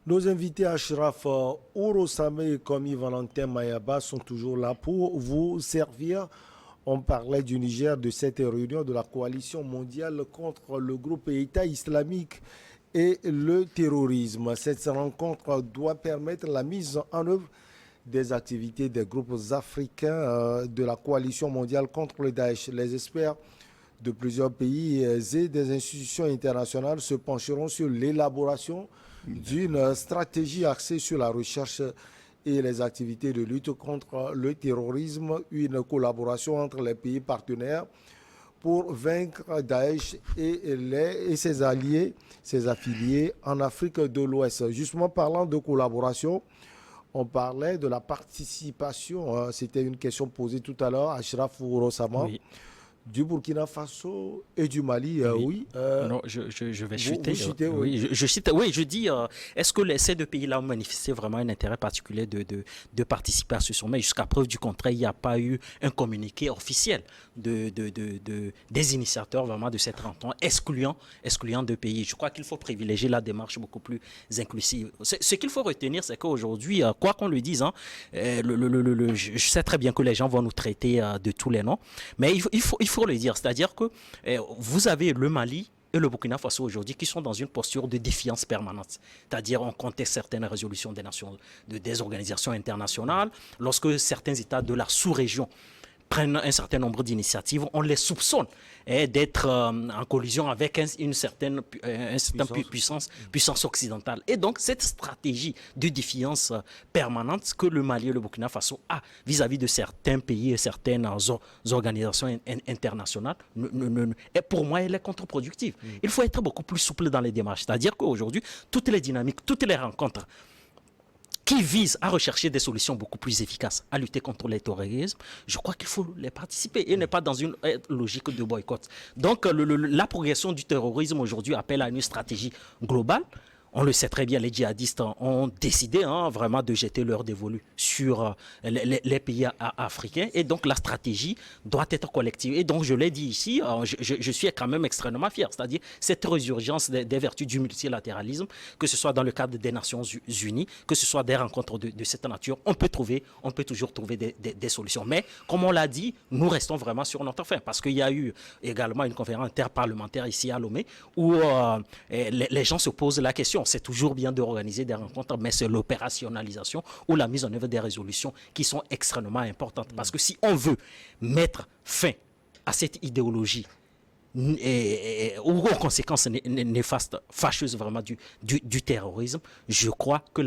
Nos invités Ashraf Ourosame et Komi Valentin Mayaba sont toujours là pour vous servir. On parlait du Niger, de cette réunion de la coalition mondiale contre le groupe État islamique et le terrorisme. Cette rencontre doit permettre la mise en œuvre des activités des groupes africains de la coalition mondiale contre le Daesh. Les experts de plusieurs pays et des institutions internationales se pencheront sur l'élaboration d'une stratégie axée sur la recherche et les activités de lutte contre le terrorisme, une collaboration entre les pays partenaires pour vaincre Daesh et ses alliés, ses affiliés en Afrique de l'Ouest. Justement, parlant de collaboration, on parlait de la participation, c'était une question posée tout à l'heure à Ashraf Rossama, Oui, du Burkina Faso et du Mali, oui. oui. Non, je vais Vous, chuter. vous citez, oui. Oui, je cite. Oui, je dis, est-ce que ces deux pays-là ont manifesté vraiment un intérêt particulier de participer à ce sommet? Jusqu'à preuve du contraire, il n'y a pas eu un communiqué officiel des initiateurs vraiment de cette rencontre, excluant deux pays. Je crois qu'il faut privilégier la démarche beaucoup plus inclusive. Ce qu'il faut retenir, c'est qu'aujourd'hui, quoi qu'on le dise, hein, je sais très bien que les gens vont nous traiter de tous les noms, mais il faut le dire. C'est-à-dire que vous avez le Mali et le Burkina Faso aujourd'hui qui sont dans une posture de défiance permanente. C'est-à-dire on conteste certaines résolutions des organisations internationales. Lorsque certains États de la sous-région prennent un certain nombre d'initiatives, on les soupçonne d'être en collision avec une certaine puissance occidentale. Et donc, cette stratégie de défiance permanente que le Mali et le Burkina Faso a vis-à-vis de certains pays et certaines organisations internationales, pour moi, elle est contre-productive. Il faut être beaucoup plus souple dans les démarches. C'est-à-dire qu'aujourd'hui, toutes les dynamiques, toutes les rencontres qui visent à rechercher des solutions beaucoup plus efficaces à lutter contre le terrorisme, je crois qu'il faut les participer et n'est pas dans une logique de boycott. Donc la progression du terrorisme aujourd'hui appelle à une stratégie globale. On le sait très bien, les djihadistes ont décidé vraiment de jeter leur dévolu sur les pays africains. Et donc, la stratégie doit être collective. Et donc, je l'ai dit ici, je suis quand même extrêmement fier. C'est-à-dire, cette résurgence des vertus du multilatéralisme, que ce soit dans le cadre des Nations Unies, que ce soit des rencontres de cette nature, on peut toujours trouver des solutions. Mais, comme on l'a dit, nous restons vraiment sur notre fin. Parce qu'il y a eu également une conférence interparlementaire ici à Lomé où les gens se posent la question. C'est toujours bien d'organiser des rencontres, mais c'est l'opérationnalisation ou la mise en œuvre des résolutions qui sont extrêmement importantes. Parce que si on veut mettre fin à cette idéologie aux conséquences néfastes, fâcheuses vraiment du terrorisme, je crois que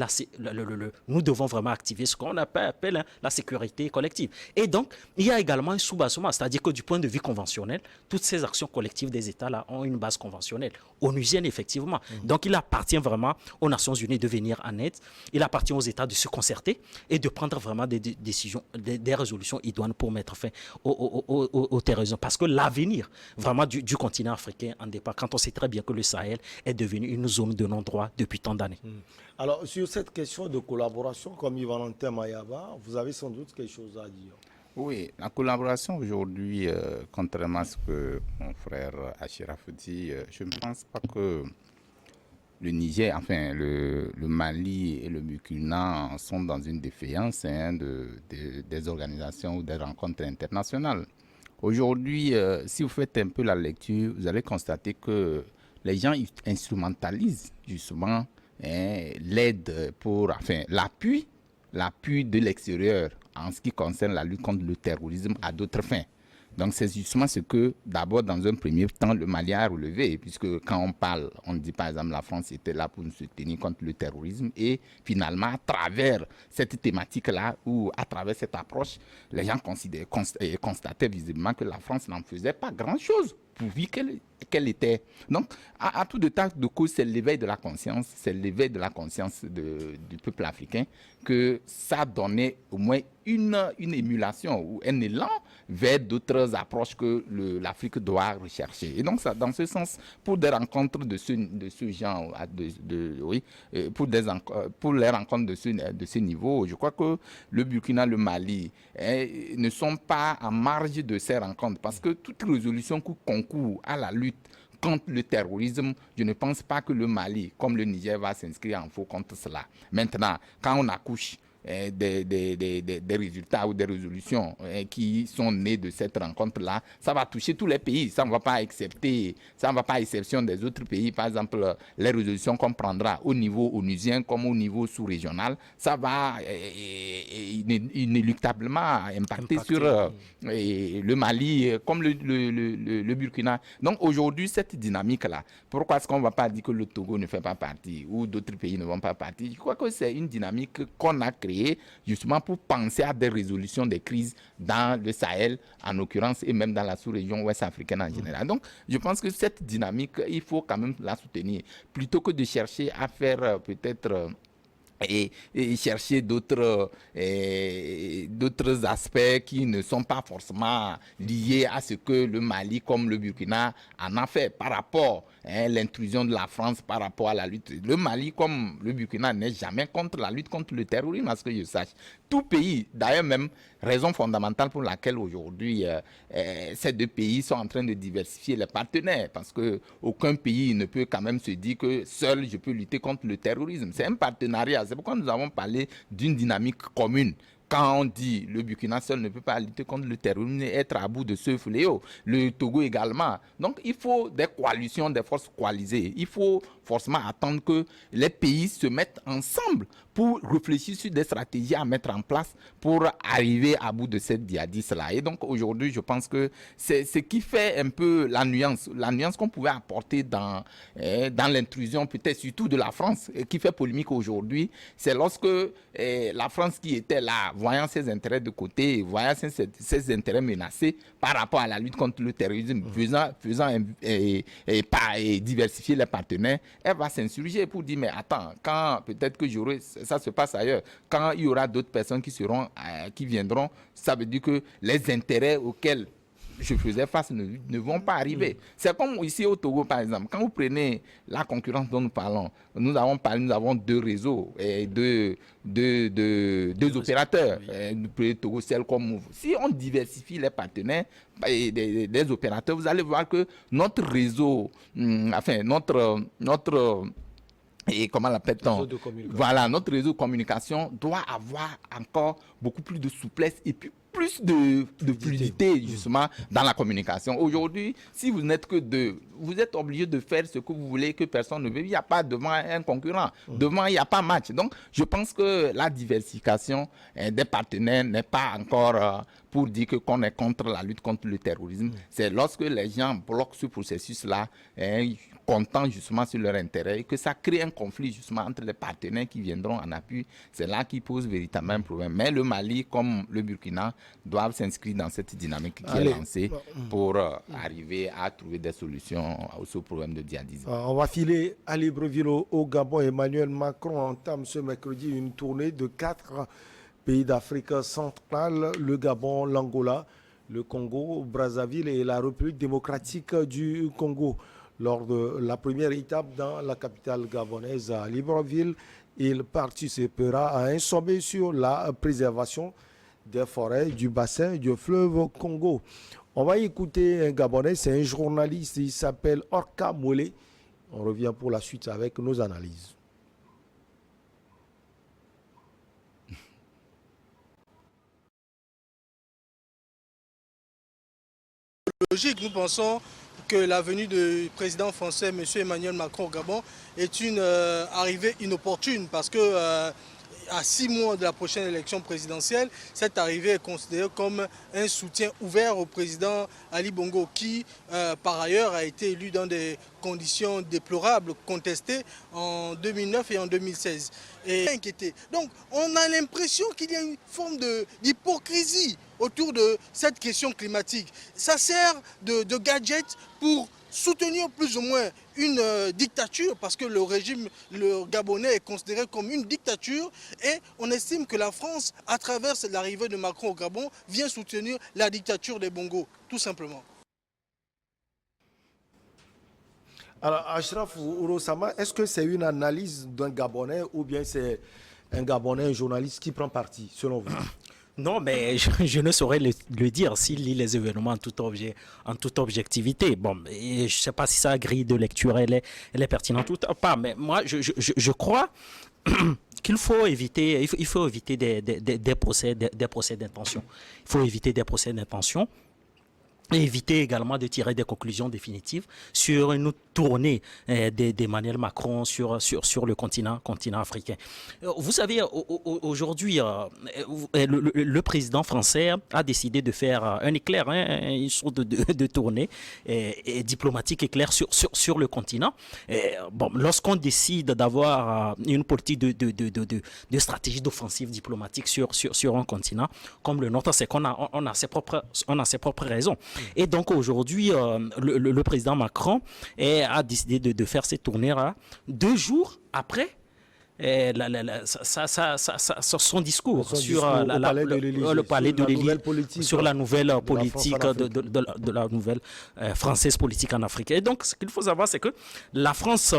nous devons vraiment activer ce qu'on appelle la sécurité collective. Et donc, il y a également un sous-basement, c'est-à-dire que du point de vue conventionnel, toutes ces actions collectives des États-là ont une base conventionnelle, onusienne effectivement. Donc, il appartient vraiment aux Nations Unies de venir en aide, il appartient aux États de se concerter et de prendre vraiment des décisions, des résolutions idoines pour mettre fin au terrorisme. Parce que l'avenir vraiment du continent africain en dépend, quand on sait très bien que le Sahel est devenu une zone de non-droit depuis tant d'années. Alors, sur cette question de collaboration, comme Valentin Mayaba, vous avez sans doute quelque chose à dire. Oui, la collaboration aujourd'hui, contrairement à ce que mon frère Achiraf dit, je ne pense pas que le Niger, enfin le Mali et le Burkina sont dans une défaillance des organisations ou des rencontres internationales. Aujourd'hui, si vous faites un peu la lecture, vous allez constater que les gens instrumentalisent justement l'aide l'appui de l'extérieur en ce qui concerne la lutte contre le terrorisme à d'autres fins. Donc c'est justement ce que, d'abord, dans un premier temps, le Mali a relevé, puisque quand on parle, on dit par exemple la France était là pour nous soutenir contre le terrorisme, et finalement, à travers cette thématique-là, ou à travers cette approche, les gens constataient visiblement que la France n'en faisait pas grand-chose, pourvu qu'elle était. Donc, à tout de temps de cause, c'est l'éveil de la conscience, du peuple africain, que ça donnait au moins une émulation ou un élan vers d'autres approches que l'Afrique doit rechercher. Et donc, ça, dans ce sens, pour des rencontres de ce genre, pour les rencontres de ce niveau, je crois que le Burkina, le Mali ne sont pas en marge de ces rencontres, parce que toute résolution qui concourt à la lutte contre le terrorisme, je ne pense pas que le Mali, comme le Niger, va s'inscrire en faux contre cela. Maintenant, quand on accouche des résultats ou des résolutions qui sont nées de cette rencontre-là, ça va toucher tous les pays. Ça ne va pas accepter, ça ne va pas exception des autres pays. Par exemple, les résolutions qu'on prendra au niveau onusien comme au niveau sous-régional, ça va inéluctablement impacter sur le Mali comme le Burkina. Donc aujourd'hui, cette dynamique-là, pourquoi est-ce qu'on ne va pas dire que le Togo ne fait pas partie ou d'autres pays ne vont pas partie? Je crois que c'est une dynamique qu'on a créée justement pour penser à des résolutions des crises dans le Sahel en l'occurrence et même dans la sous-région ouest africaine en général. Donc je pense que cette dynamique, il faut quand même la soutenir plutôt que de chercher à faire peut-être et chercher d'autres aspects qui ne sont pas forcément liés à ce que le Mali comme le Burkina en a fait par rapport à l'intrusion de la France, par rapport à la lutte. Le Mali comme le Burkina n'est jamais contre la lutte contre le terrorisme, à ce que je sache. Tout pays, d'ailleurs même, raison fondamentale pour laquelle aujourd'hui ces deux pays sont en train de diversifier les partenaires, parce qu'aucun pays ne peut quand même se dire que seul je peux lutter contre le terrorisme. C'est un partenariat. C'est pourquoi nous avons parlé d'une dynamique commune. Quand on dit le Burkina seul ne peut pas lutter contre le terrorisme et être à bout de ce fléau, le Togo également. Donc il faut des coalitions, des forces coalisées. Il faut forcément attendre que les pays se mettent ensemble pour réfléchir sur des stratégies à mettre en place pour arriver à bout de cette djihadiste-là. Et donc aujourd'hui, je pense que c'est ce qui fait un peu la nuance qu'on pouvait apporter dans l'intrusion, peut-être surtout de la France, qui fait polémique aujourd'hui. C'est lorsque la France qui était là, voyant ses intérêts de côté, voyant ses intérêts menacés par rapport à la lutte contre le terrorisme, faisant diversifier les partenaires, elle va s'insurger pour dire, mais attends, quand peut-être que ça se passe ailleurs, quand il y aura d'autres personnes qui viendront, ça veut dire que les intérêts auxquels je faisais face ne vont pas arriver. C'est comme ici au Togo, par exemple. Quand vous prenez la concurrence dont nous parlons, nous avons deux réseaux et deux opérateurs. Le Togo, Celcom, Move. Si on diversifie les partenaires et des opérateurs, vous allez voir que notre réseau, et comment l'appelle-t-on? Voilà, notre réseau de communication doit avoir encore beaucoup plus de souplesse et puis plus de fluidité justement dans la communication. Aujourd'hui, si vous n'êtes que deux, vous êtes obligé de faire ce que vous voulez, que personne ne veut. Il n'y a pas devant un concurrent. Devant, il n'y a pas match. Donc, je pense que la diversification des partenaires n'est pas encore pour dire qu'on est contre la lutte contre le terrorisme. C'est lorsque les gens bloquent ce processus-là, comptant justement sur leur intérêt, et que ça crée un conflit justement entre les partenaires qui viendront en appui. C'est là qui pose véritablement un problème. Mais le Mali, comme le Burkina, doivent s'inscrire dans cette dynamique qui est lancée pour arriver à trouver des solutions à ce problème de djihadisme. On va filer à Libreville au Gabon. Emmanuel Macron entame ce mercredi une tournée de 4 pays d'Afrique centrale, le Gabon, l'Angola, le Congo, Brazzaville et la République démocratique du Congo. Lors de la première étape dans la capitale gabonaise à Libreville, il participera à un sommet sur la préservation des forêts du bassin du fleuve Congo. On va écouter un Gabonais, c'est un journaliste, il s'appelle Orka Molé. On revient pour la suite avec nos analyses. Logique, nous pensons que la venue du président français, M. Emmanuel Macron au Gabon, est une arrivée inopportune parce que à 6 mois de la prochaine élection présidentielle, cette arrivée est considérée comme un soutien ouvert au président Ali Bongo qui, par ailleurs, a été élu dans des conditions déplorables, contestées en 2009 et en 2016. Et inquiété. Donc, on a l'impression qu'il y a une forme d'hypocrisie autour de cette question climatique. Ça sert de gadget pour soutenir plus ou moins une dictature, parce que le Gabonais est considéré comme une dictature, et on estime que la France, à travers l'arrivée de Macron au Gabon, vient soutenir la dictature des Bongo, tout simplement. Alors, Achraf Ourosama, est-ce que c'est une analyse d'un Gabonais ou bien c'est un Gabonais, un journaliste qui prend parti, selon vous? Non, mais je ne saurais le dire s'il lit les événements en toute objectivité. Bon, et je ne sais pas si sa grille de lecture elle est pertinente ou pas, mais moi, je crois qu'il faut éviter, il faut éviter des procès d'intention. Il faut éviter des procès d'intention. Et éviter également de tirer des conclusions définitives sur une tournée d'Emmanuel Macron sur le continent africain. Vous savez, aujourd'hui, le président français a décidé de faire un éclair, une sorte de tournée diplomatique éclair sur le continent. Bon, lorsqu'on décide d'avoir une politique de stratégie d'offensive diplomatique sur un continent comme le nôtre, c'est qu'on a ses propres raisons. Et donc aujourd'hui, le président Macron a décidé de faire cette tournée-là 2 jours après son discours sur le palais de l'Élysée, sur la nouvelle politique de la nouvelle française politique en Afrique. Et donc, ce qu'il faut savoir, c'est que la France,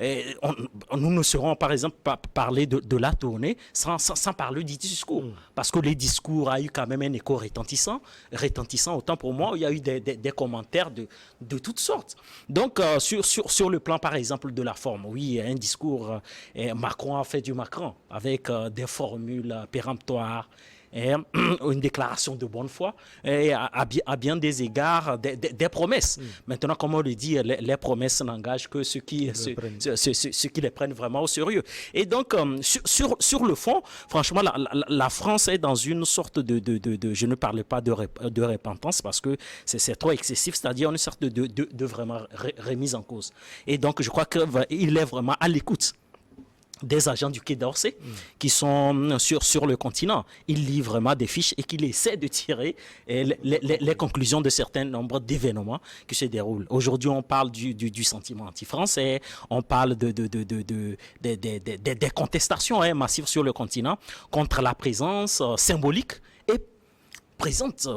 nous ne serons par exemple pas parler de la tournée sans parler du discours. Parce que les discours a eu quand même un écho retentissant, autant pour moi, il y a eu des commentaires de toutes sortes. Donc, sur le plan, par exemple, de la forme, oui, un discours... Macron a fait du Macron avec des formules péremptoires et une déclaration de bonne foi et à bien des égards des promesses. Maintenant, comme on le dit, les promesses n'engagent que ceux qui les prennent vraiment au sérieux. Et donc, sur le fond, franchement, la France est dans une sorte de je ne parlais pas de repentance parce que c'est trop excessif, c'est-à-dire une sorte de vraiment remise en cause. Et donc, je crois qu'il est vraiment à l'écoute des agents du Quai d'Orsay qui sont sur le continent. Il lit vraiment des fiches et qu'il essaie de tirer les conclusions de certains nombres d'événements qui se déroulent. Aujourd'hui, on parle du sentiment anti-français, on parle des contestations massives sur le continent contre la présence symbolique et présente,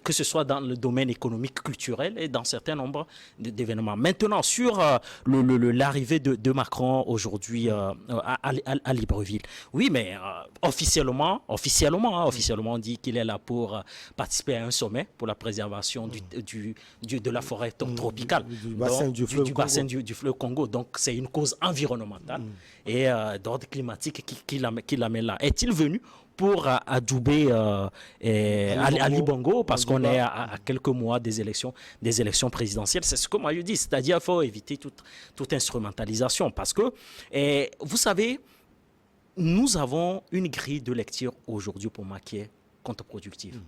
que ce soit dans le domaine économique, culturel et dans certains nombres d'événements. Maintenant, sur l'arrivée de Macron aujourd'hui à Libreville. Oui, mais officiellement, on dit qu'il est là pour participer à un sommet pour la préservation de la forêt tropicale. Du bassin du fleuve Congo. Donc, c'est une cause environnementale et d'ordre climatique qui l'amène là. Est-il venu pour adouber Ali Bongo parce qu'on est à quelques mois des élections présidentielles? C'est ce que moi je dis, c'est-à-dire qu'il faut éviter toute instrumentalisation parce que, vous savez, nous avons une grille de lecture aujourd'hui pour moi qui est contre-productive.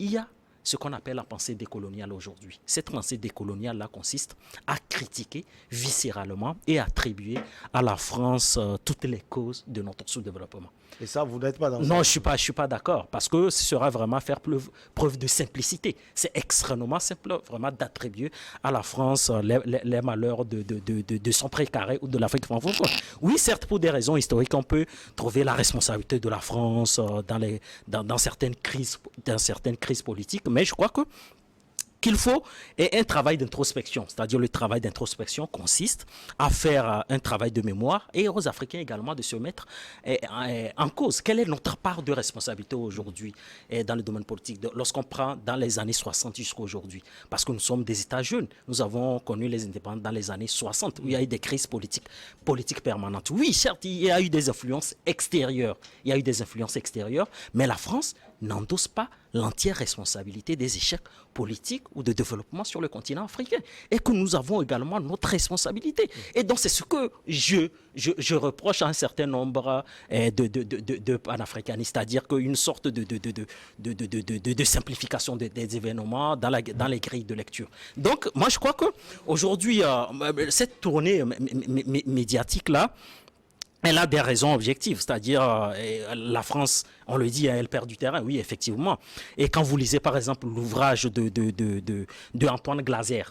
Il y a ce qu'on appelle la pensée décoloniale aujourd'hui. Cette pensée décoloniale-là consiste à critiquer viscéralement et attribuer à la France toutes les causes de notre sous-développement. Et ça, vous n'êtes pas dans ça? Non, je suis pas d'accord, parce que ce sera vraiment faire preuve de simplicité. C'est extrêmement simple, vraiment, d'attribuer à la France les malheurs de son précaré ou de l'Afrique francophone. Oui, certes, pour des raisons historiques, on peut trouver la responsabilité de la France dans certaines crises politiques, mais je crois qu'il faut un travail d'introspection. C'est-à-dire le travail d'introspection consiste à faire un travail de mémoire et aux Africains également de se mettre en cause. Quelle est notre part de responsabilité aujourd'hui dans le domaine politique lorsqu'on prend dans les années 60 jusqu'à aujourd'hui? Parce que nous sommes des États jeunes. Nous avons connu les indépendances dans les années 60 où il y a eu des crises politiques permanentes. Oui, certes, il y a eu des influences extérieures. Mais la France n'endosse pas l'entière responsabilité des échecs politiques ou de développement sur le continent africain. Et que nous avons également notre responsabilité. Et donc, c'est ce que je reproche à un certain nombre de panafricanistes, c'est-à-dire qu'une sorte de simplification des événements dans les grilles de lecture. Donc, moi, je crois qu'aujourd'hui, cette tournée médiatique-là, elle a des raisons objectives, c'est-à-dire la France, on le dit, elle perd du terrain, oui, effectivement. Et quand vous lisez, par exemple, l'ouvrage de Antoine Glaser,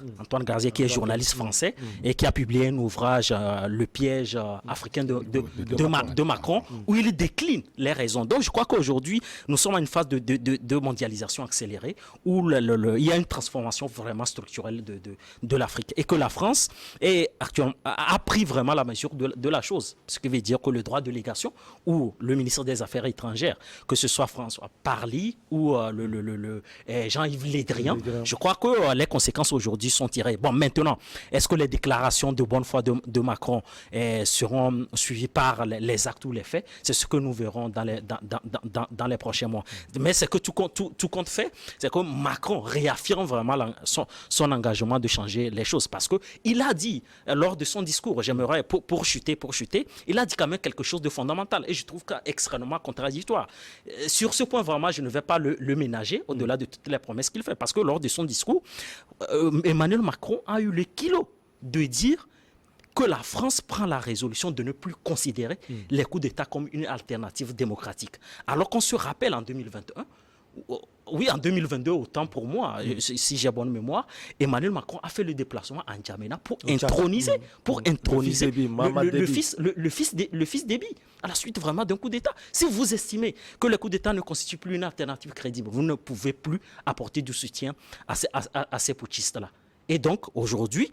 qui est journaliste français et qui a publié un ouvrage, Le piège africain de Macron, où il décline les raisons. Donc, je crois qu'aujourd'hui, nous sommes à une phase de mondialisation accélérée, où il y a une transformation vraiment structurelle de l'Afrique. Et que la France a pris vraiment la mesure de la chose. Ce qui veut dire que le droit de légation ou le ministre des Affaires étrangères que ce soit François Parly ou Jean-Yves Le Drian. Je crois que les conséquences aujourd'hui sont tirées. Bon, maintenant, est-ce que les déclarations de bonne foi de Macron seront suivies par les actes ou les faits? C'est ce que nous verrons dans les prochains mois. Mais c'est que tout compte fait, c'est que Macron réaffirme vraiment son engagement de changer les choses. Parce qu'il a dit, lors de son discours, j'aimerais, pour chuter, il a dit quand même quelque chose de fondamental. Et je trouve qu'extrêmement contradictoire. Sur ce point, vraiment, je ne vais pas le ménager au-delà de toutes les promesses qu'il fait. Parce que lors de son discours, Emmanuel Macron a eu le kilo de dire que la France prend la résolution de ne plus considérer les coups d'État comme une alternative démocratique. Alors qu'on se rappelle en 2021, oui, en 2022, autant pour moi, si j'ai bonne mémoire, Emmanuel Macron a fait le déplacement en N'Djamena pour introniser le fils Déby, à la suite vraiment d'un coup d'État. Si vous estimez que le coup d'État ne constitue plus une alternative crédible, vous ne pouvez plus apporter du soutien à ces putschistes-là. Et donc, aujourd'hui,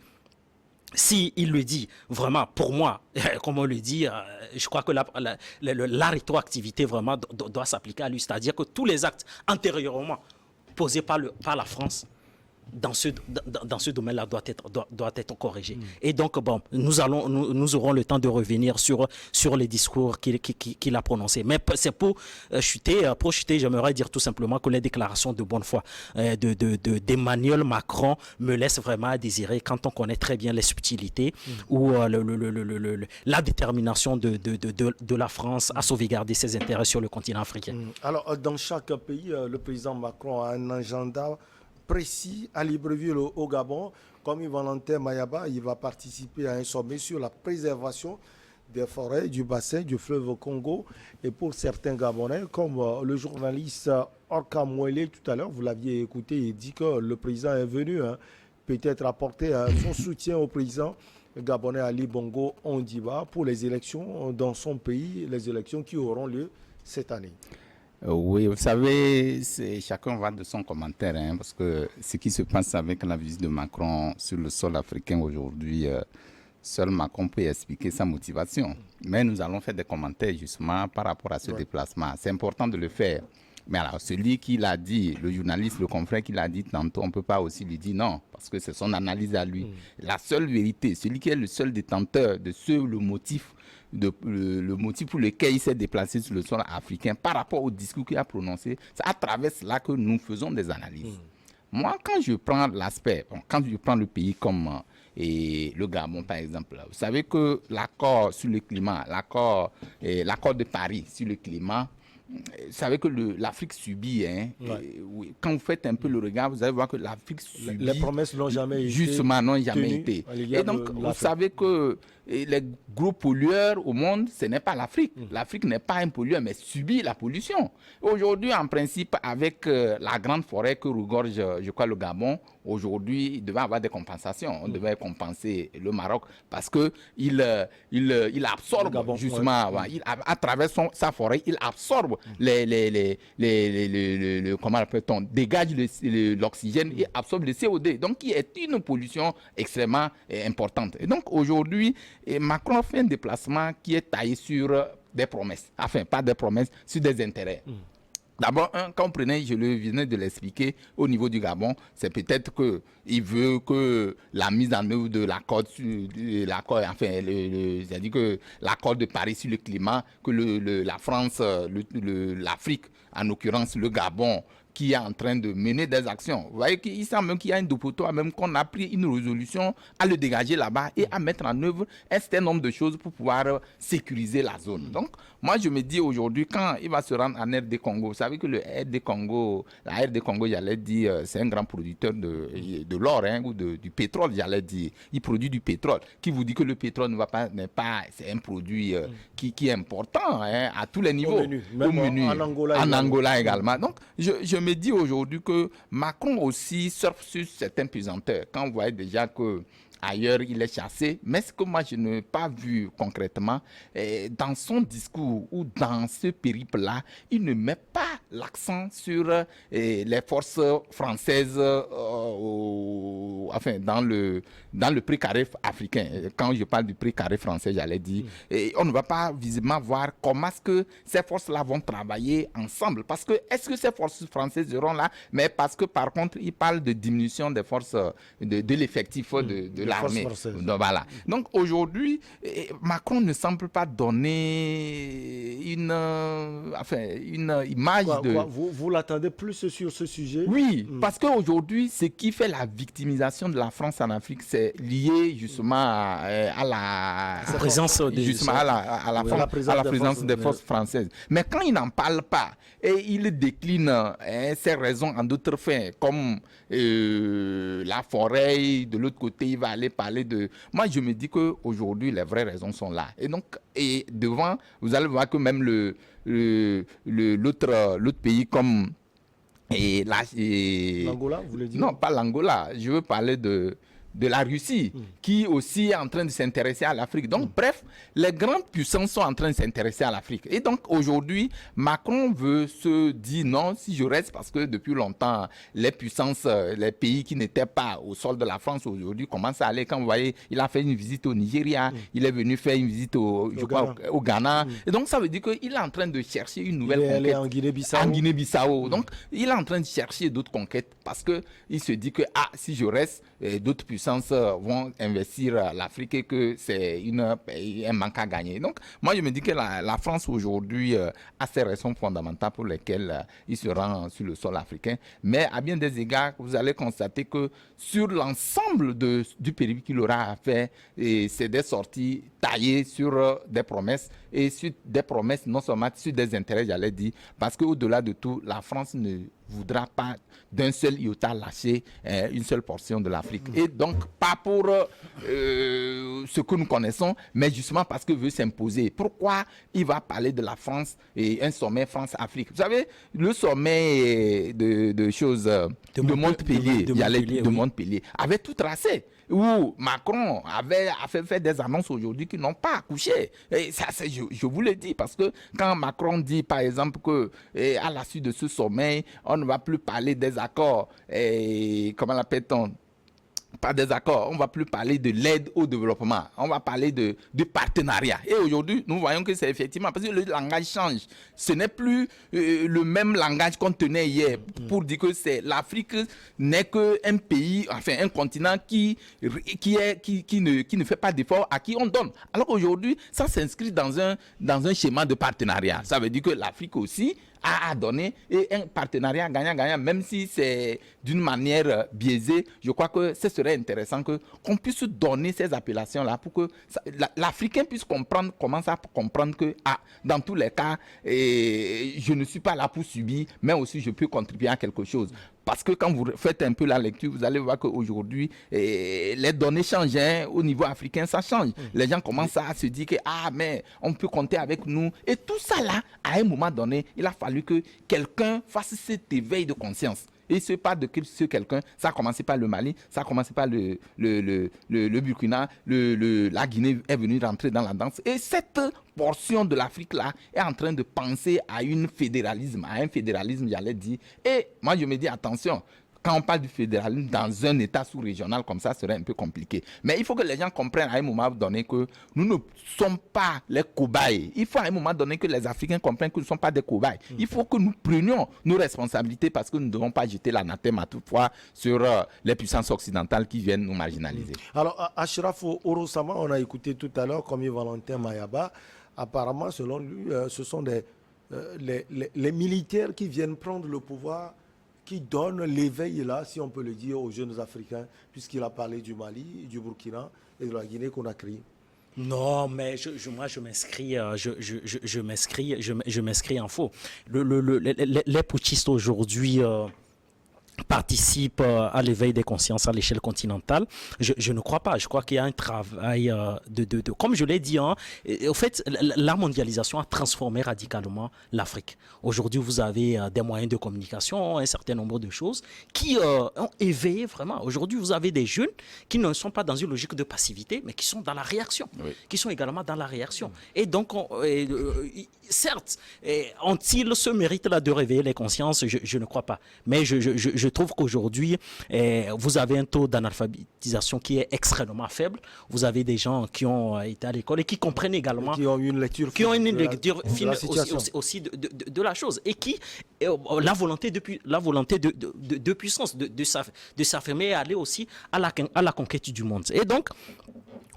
si il le dit, vraiment, pour moi, comme on le dit, je crois que la rétroactivité vraiment doit s'appliquer à lui. C'est-à-dire que tous les actes antérieurement posés par la France dans ce domaine-là doit être corrigé. Et donc, bon, nous aurons le temps de revenir sur les discours qu'il a prononcés. Mais c'est pour chuter, j'aimerais dire tout simplement que les déclarations de bonne foi d'Emmanuel Macron me laissent vraiment à désirer quand on connaît très bien les subtilités ou la détermination de la France à sauvegarder ses intérêts sur le continent africain. Alors, dans chaque pays, le président Macron a un agenda précis à Libreville au Gabon. Comme Valentin Mayaba, il va participer à un sommet sur la préservation des forêts du bassin du fleuve Congo. Et pour certains Gabonais, comme le journaliste Orka Mouele tout à l'heure, vous l'aviez écouté, il dit que le président est venu peut-être apporter son soutien au président gabonais Ali Bongo Ondimba pour les élections dans son pays, les élections qui auront lieu cette année. Oui, vous savez, chacun va de son commentaire, parce que ce qui se passe avec la visite de Macron sur le sol africain aujourd'hui, seul Macron peut expliquer sa motivation. Mais nous allons faire des commentaires justement par rapport à ce déplacement. C'est important de le faire. Mais alors, celui qui l'a dit, le journaliste, le confrère qui l'a dit tantôt, on ne peut pas aussi lui dire non, parce que c'est son analyse à lui. La seule vérité, celui qui est le seul détenteur de le motif pour lequel il s'est déplacé sur le sol africain par rapport au discours qu'il a prononcé, c'est à travers cela que nous faisons des analyses. Moi, quand je prends quand je prends le pays comme le Gabon, par exemple, vous savez que l'accord sur le climat, l'accord de Paris sur le climat, vous savez que l'Afrique subit. Quand vous faites un peu le regard, vous allez voir que l'Afrique subit. Les promesses n'ont jamais été. Justement, n'ont jamais été. Et donc, vous savez que les gros pollueurs au monde, ce n'est pas l'Afrique. L'Afrique n'est pas un pollueur, mais subit la pollution. Aujourd'hui, en principe, avec la grande forêt que regorge, je crois, le Gabon, aujourd'hui, il devait avoir des compensations. On devait compenser le Maroc parce qu'il absorbe, justement, à travers sa forêt, il absorbe comment appelle-t-on, dégage l'oxygène et absorbe le CO2. Donc, il y a une pollution extrêmement importante. Et donc, aujourd'hui, Macron fait un déplacement qui est taillé sur des promesses. Enfin, pas des promesses, sur des intérêts. D'abord, quand on prenait, je venais de l'expliquer, au niveau du Gabon, c'est peut-être qu'il veut que la mise en œuvre de l'accord de Paris sur le climat, que la France, l'Afrique, en l'occurrence le Gabon, qui est en train de mener des actions. Vous voyez qu'il semble même qu'il y a une dopoto, même qu'on a pris une résolution à le dégager là-bas et à mettre en œuvre un certain nombre de choses pour pouvoir sécuriser la zone. Donc, moi, je me dis aujourd'hui, quand il va se rendre en RD Congo, vous savez que la RD Congo, j'allais dire, c'est un grand producteur de l'or ou du pétrole, j'allais dire. Il produit du pétrole. Qui vous dit que le pétrole n'est pas c'est un produit qui est important à tous les niveaux. Au menu. En Angola également. Donc, je me dis aujourd'hui que Macron aussi surfe sur certains pesanteurs. Quand vous voyez déjà que ailleurs il est chassé, mais ce que moi je n'ai pas vu concrètement dans son discours ou dans ce périple-là, il ne met pas l'accent sur les forces françaises dans le précaré africain. Quand je parle du précaré français, j'allais dire, et on ne va pas visiblement voir comment est-ce que ces forces-là vont travailler ensemble. Parce que, est-ce que ces forces françaises seront là? Mais parce que, par contre, il parle de diminution des forces, de l'effectif de l'armée. Donc, voilà. Donc, aujourd'hui, Macron ne semble pas donner une image de... Vous l'attendez plus sur ce sujet? Oui, parce qu'aujourd'hui, ce qui fait la victimisation de la France en Afrique, c'est lié justement à la présence la présence des forces françaises. Mais quand il n'en parle pas et il décline ses raisons en d'autres fins, comme la forêt, de l'autre côté, il va aller parler de... Moi, je me dis qu'aujourd'hui, les vraies raisons sont là. Et donc, devant, vous allez voir que même l'autre pays comme... L'Angola, vous voulez dire? Non, pas l'Angola. Je veux parler de la Russie, qui aussi est en train de s'intéresser à l'Afrique. Donc, bref, les grandes puissances sont en train de s'intéresser à l'Afrique. Et donc, aujourd'hui, Macron veut se dire non, si je reste, parce que depuis longtemps, les puissances, les pays qui n'étaient pas au sol de la France aujourd'hui commencent à aller. Quand vous voyez, il a fait une visite au Nigeria, il est venu faire une visite au Ghana. Et donc, ça veut dire qu'il est en train de chercher une nouvelle conquête. Il est en Guinée-Bissau. En Guinée-Bissau. Donc, il est en train de chercher d'autres conquêtes parce qu'il se dit que, si je reste, d'autres puissances vont investir l'Afrique et que c'est un manque à gagner. Donc, moi, je me dis que la France aujourd'hui a ses raisons fondamentales pour lesquelles il se rend sur le sol africain. Mais à bien des égards, vous allez constater que sur l'ensemble du périple qu'il aura à faire, c'est des sorties taillées sur des promesses et sur des promesses, non seulement sur des intérêts, j'allais dire, parce qu'au-delà de tout, la France ne voudra pas d'un seul iota lâcher une seule portion de l'Afrique. Et donc, pas pour ce que nous connaissons, mais justement parce qu'il veut s'imposer. Pourquoi il va parler de la France et un sommet France-Afrique? Vous savez, le sommet de Montpellier avait tout tracé, où Macron avait fait des annonces aujourd'hui qui n'ont pas accouché. Et ça, je vous le dis, parce que quand Macron dit, par exemple, qu'à la suite de ce sommet, on ne va plus parler des accords, comment l'appelle-t-on? Pas des accords, on ne va plus parler de l'aide au développement, on va parler de partenariat. Et aujourd'hui, nous voyons que c'est effectivement, parce que le langage change. Ce n'est plus le même langage qu'on tenait hier pour dire que l'Afrique n'est qu'un pays, enfin un continent qui ne fait pas d'efforts, à qui on donne. Alors qu'aujourd'hui, ça s'inscrit dans un schéma de partenariat. Ça veut dire que l'Afrique aussi à donner et un partenariat gagnant-gagnant, même si c'est d'une manière biaisée. Je crois que ce serait intéressant qu'on puisse donner ces appellations-là pour que l'Africain puisse commencer à comprendre que dans tous les cas, je ne suis pas là pour subir, mais aussi je peux contribuer à quelque chose. Parce que quand vous faites un peu la lecture, vous allez voir qu'aujourd'hui, les données changent. Au niveau africain, ça change. Les gens commencent à se dire que, mais on peut compter avec nous. Et tout ça là, à un moment donné, il a fallu que quelqu'un fasse cet éveil de conscience. Et ce pas de ce quelqu'un, ça a commencé par le Mali, ça a commencé par le Burkina, la Guinée est venue rentrer dans la danse. Et cette portion de l'Afrique-là est en train de penser à un fédéralisme, j'allais dire. Et moi, je me dis, attention, quand on parle du fédéralisme dans un État sous-régional comme ça, serait un peu compliqué. Mais il faut que les gens comprennent à un moment donné que nous ne sommes pas les cobayes. Il faut à un moment donné que les Africains comprennent que nous ne sommes pas des cobayes. Il faut que nous prenions nos responsabilités parce que nous ne devons pas jeter l'anathème à toute fois sur les puissances occidentales qui viennent nous marginaliser. Alors, Achraf Orosama, on a écouté tout à l'heure, comme Valentin Mayaba, apparemment, selon lui, ce sont les militaires qui viennent prendre le pouvoir, qui donne l'éveil là, si on peut le dire, aux jeunes Africains, puisqu'il a parlé du Mali, du Burkina et de la Guinée qu'on a créé. Non, mais moi je m'inscris, je m'inscris en faux. Les putschistes aujourd'hui participe à l'éveil des consciences à l'échelle continentale. Je ne crois pas. Je crois qu'il y a un travail comme je l'ai dit, hein, au fait, la mondialisation a transformé radicalement l'Afrique. Aujourd'hui, vous avez des moyens de communication, un certain nombre de choses qui ont éveillé vraiment. Aujourd'hui, vous avez des jeunes qui ne sont pas dans une logique de passivité, mais qui sont dans la réaction, qui sont également dans la réaction. Et donc, certes, ont-ils ce mérite-là de réveiller les consciences? Je ne crois pas. Mais je trouve qu'aujourd'hui, vous avez un taux d'analphabétisation qui est extrêmement faible. Vous avez des gens qui ont été à l'école et qui comprennent également, qui ont une lecture fine aussi de la chose, et qui la volonté de puissance, de s'affirmer et aller aussi à la conquête du monde. Et donc,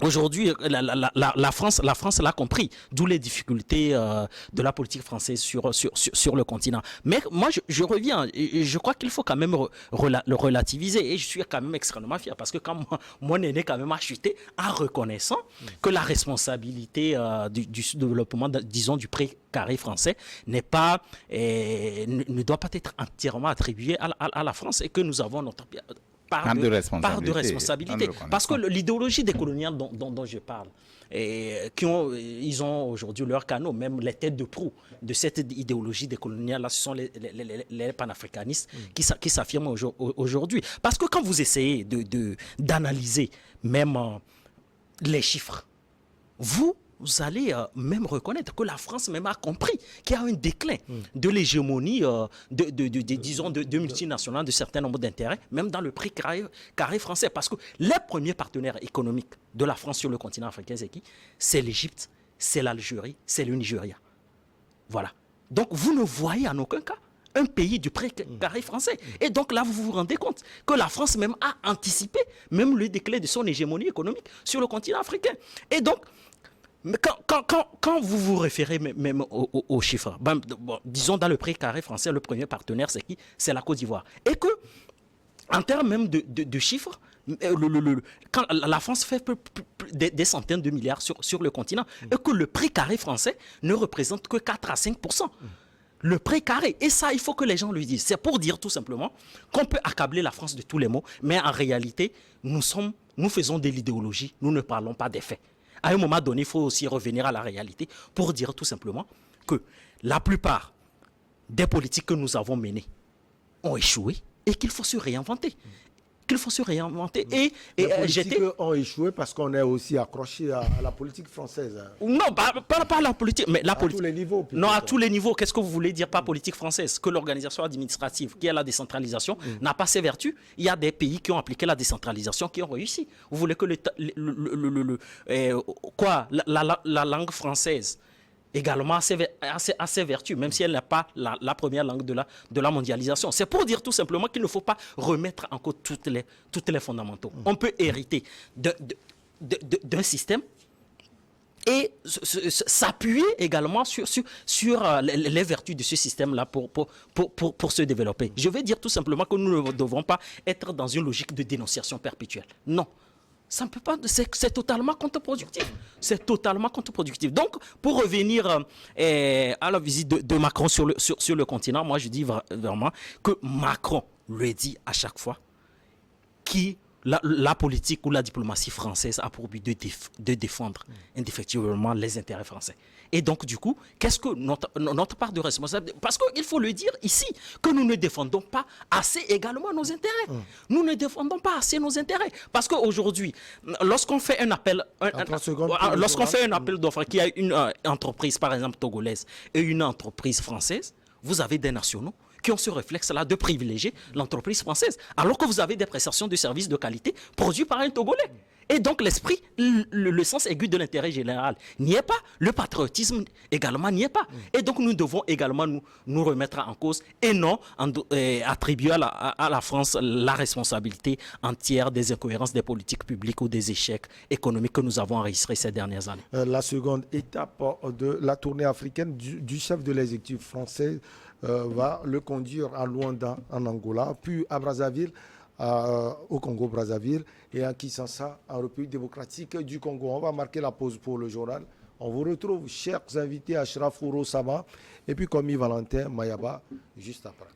aujourd'hui, la France l'a compris, d'où les difficultés de la politique française sur le continent. Mais moi, je reviens, je crois qu'il faut quand même le relativiser, et je suis quand même extrêmement fier, parce que quand mon aîné quand même a chuté, en reconnaissant que la responsabilité du développement, disons, du précaré français ne doit pas être entièrement attribuée à la France, et que nous avons notre part de responsabilité. Parce que l'idéologie décoloniale dont je parle, ils ont aujourd'hui leurs canaux, même les têtes de proue de cette idéologie décoloniale-là, ce sont les panafricanistes qui s'affirment aujourd'hui. Parce que quand vous essayez d'analyser même les chiffres, vous allez même reconnaître que la France même a compris qu'il y a un déclin de l'hégémonie disons de multinationales, de certains nombres d'intérêts, même dans le prix carré français. Parce que les premiers partenaires économiques de la France sur le continent africain, c'est qui? C'est l'Égypte, c'est l'Algérie, c'est le Nigeria. Voilà. Donc vous ne voyez en aucun cas un pays du prix carré français. Et donc là, vous vous rendez compte que la France même a anticipé même le déclin de son hégémonie économique sur le continent africain. Et donc, mais quand vous vous référez même aux chiffres, disons dans le prix carré français, le premier partenaire, c'est qui? C'est la Côte d'Ivoire. Et que, en termes même de chiffres, quand la France fait des centaines de milliards sur le continent, et que le prix carré français ne représente que 4 à 5%. Le prix carré. Et ça, il faut que les gens lui disent. C'est pour dire tout simplement qu'on peut accabler la France de tous les maux, mais en réalité, nous faisons de l'idéologie, nous ne parlons pas des faits. À un moment donné, il faut aussi revenir à la réalité pour dire tout simplement que la plupart des politiques que nous avons menées ont échoué et qu'il faut se réinventer. Et les politiques ont échoué parce qu'on est aussi accroché à la politique française. Non, pas la politique, mais la politique. À tous les niveaux. Non, à tous les niveaux. Qu'est-ce que vous voulez dire par politique française? Que l'organisation administrative, qui est la décentralisation, n'a pas ses vertus. Il y a des pays qui ont appliqué la décentralisation qui ont réussi. Vous voulez que la langue française également à ses vertus, même si elle n'est pas la première langue de la mondialisation. C'est pour dire tout simplement qu'il ne faut pas remettre en cause toutes les fondamentaux. On peut hériter d'un système et s'appuyer également sur les vertus de ce système-là pour se développer. Je vais dire tout simplement que nous ne devons pas être dans une logique de dénonciation perpétuelle. Non. Ça ne peut pas, c'est totalement contre-productif. C'est totalement contre-productif. Donc, pour revenir à la visite de Macron sur le continent, moi je dis vraiment que Macron le dit à chaque fois que la politique ou la diplomatie française a pour but de défendre indéfectiblement les intérêts français. Et donc, du coup, qu'est-ce que notre part de responsabilité? Parce qu'il faut le dire ici, que nous ne défendons pas assez également nos intérêts. Nous ne défendons pas assez nos intérêts. Parce qu'aujourd'hui, lorsqu'on fait un appel, d'offres, qu'il y a une entreprise, par exemple, togolaise, et une entreprise française, vous avez des nationaux qui ont ce réflexe-là de privilégier l'entreprise française, alors que vous avez des prestations de services de qualité produites par un Togolais. Et donc l'esprit, le sens aigu de l'intérêt général n'y est pas, le patriotisme également n'y est pas. Et donc nous devons également nous remettre en cause et non attribuer à la France la responsabilité entière des incohérences des politiques publiques ou des échecs économiques que nous avons enregistrés ces dernières années. La seconde étape de la tournée africaine du chef de l'exécutif français va le conduire à Luanda en Angola, puis à Brazzaville, au Congo-Brazzaville, et à Kinshasa, en République démocratique du Congo. On va marquer la pause pour le journal. On vous retrouve, chers invités, Ashraf Ouro Sama et puis Komi Valentin Mayaba, juste après.